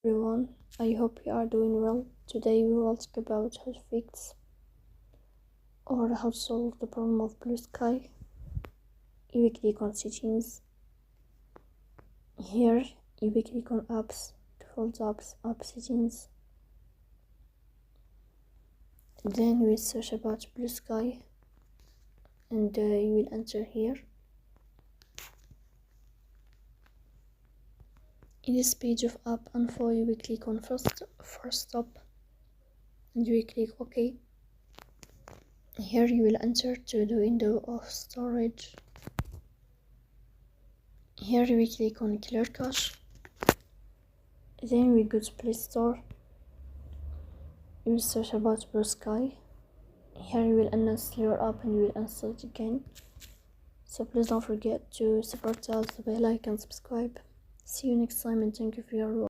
Everyone, I hope you are doing well. Today we will talk about how to fix or how to solve the problem of Bluesky. You will click on settings. Here you will click on apps, default apps, app settings. Then you will search about Bluesky and you will enter here. In this page of app info, you will click on first stop and you will click OK. Here you will enter to the window of storage. Here we click on clear cache. Then we go to Play Store. You will search about Bluesky. Here you will uninstall your app and you will install it again. So please don't forget to support us, the bell icon, subscribe. See you next time and thank you for your watch.